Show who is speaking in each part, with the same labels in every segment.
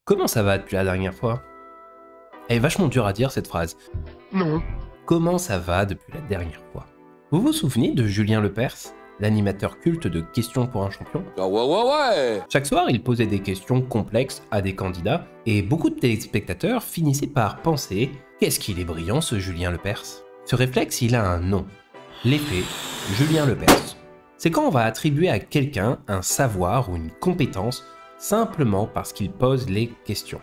Speaker 1: Comment ça va depuis la dernière fois? Elle est vachement dure à dire cette phrase.
Speaker 2: Non.
Speaker 1: Comment ça va depuis la dernière fois? Vous vous souvenez de Julien Lepers, l'animateur culte de Questions pour un champion?
Speaker 2: Ouais.
Speaker 1: Chaque soir, il posait des questions complexes à des candidats, et beaucoup de téléspectateurs finissaient par penser « Qu'est-ce qu'il est brillant ce Julien Lepers ?» Ce réflexe, il a un nom. L'effet Julien Lepers. C'est quand on va attribuer à quelqu'un un savoir ou une compétence simplement parce qu'il pose les questions.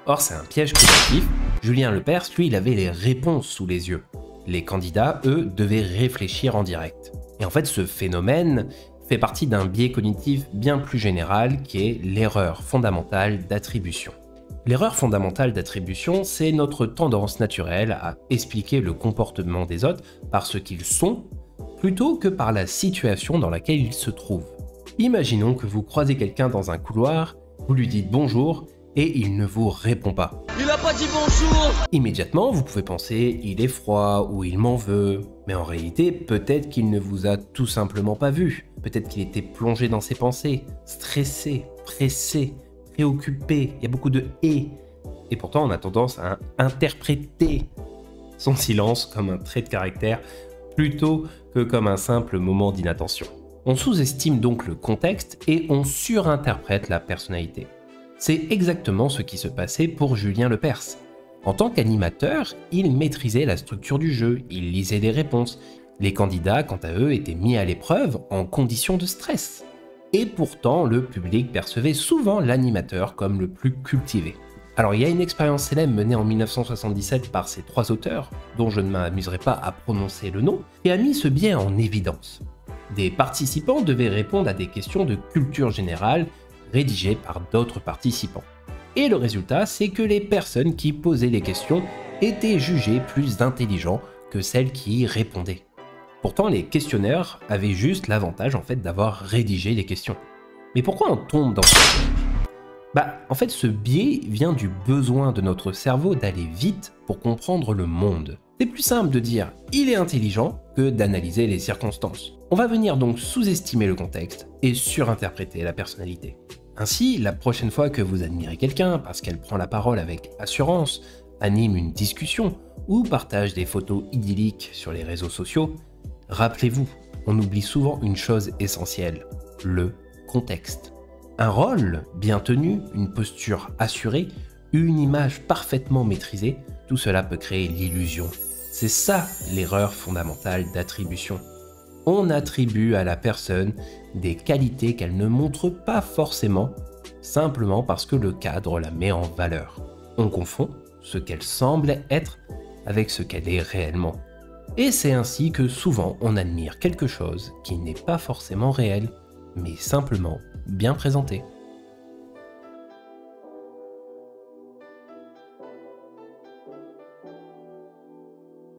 Speaker 1: Or, c'est un piège cognitif. Julien Lepers, lui, il avait les réponses sous les yeux. Les candidats, eux, devaient réfléchir en direct. Et en fait, ce phénomène fait partie d'un biais cognitif bien plus général qui est l'erreur fondamentale d'attribution. L'erreur fondamentale d'attribution, c'est notre tendance naturelle à expliquer le comportement des autres par ce qu'ils sont, plutôt que par la situation dans laquelle ils se trouvent. Imaginons que vous croisez quelqu'un dans un couloir, vous lui dites bonjour et il ne vous répond pas.
Speaker 2: Il a pas dit bonjour.
Speaker 1: Immédiatement, vous pouvez penser il est froid ou il m'en veut, mais en réalité, peut-être qu'il ne vous a tout simplement pas vu. Peut-être qu'il était plongé dans ses pensées, stressé, pressé, préoccupé, il y a beaucoup de « et ». Et pourtant, on a tendance à interpréter son silence comme un trait de caractère plutôt que comme un simple moment d'inattention. On sous-estime donc le contexte et on surinterprète la personnalité. C'est exactement ce qui se passait pour Julien Lepers. En tant qu'animateur, il maîtrisait la structure du jeu, il lisait les réponses. Les candidats, quant à eux, étaient mis à l'épreuve en conditions de stress. Et pourtant, le public percevait souvent l'animateur comme le plus cultivé. Alors il y a une expérience célèbre menée en 1977 par ces trois auteurs, dont je ne m'amuserai pas à prononcer le nom, qui a mis ce biais en évidence. Des participants devaient répondre à des questions de culture générale rédigées par d'autres participants. Et le résultat, c'est que les personnes qui posaient les questions étaient jugées plus intelligentes que celles qui y répondaient. Pourtant, les questionneurs avaient juste l'avantage en fait d'avoir rédigé les questions. Mais pourquoi on tombe dans ce piège? En fait, ce biais vient du besoin de notre cerveau d'aller vite pour comprendre le monde. C'est plus simple de dire « il est intelligent » que d'analyser les circonstances. On va venir donc sous-estimer le contexte et surinterpréter la personnalité. Ainsi, la prochaine fois que vous admirez quelqu'un parce qu'elle prend la parole avec assurance, anime une discussion ou partage des photos idylliques sur les réseaux sociaux, rappelez-vous, on oublie souvent une chose essentielle, le contexte. Un rôle bien tenu, une posture assurée, une image parfaitement maîtrisée, tout cela peut créer l'illusion. C'est ça l'erreur fondamentale d'attribution. On attribue à la personne des qualités qu'elle ne montre pas forcément, simplement parce que le cadre la met en valeur. On confond ce qu'elle semble être avec ce qu'elle est réellement. Et c'est ainsi que souvent on admire quelque chose qui n'est pas forcément réel, mais simplement bien présenté.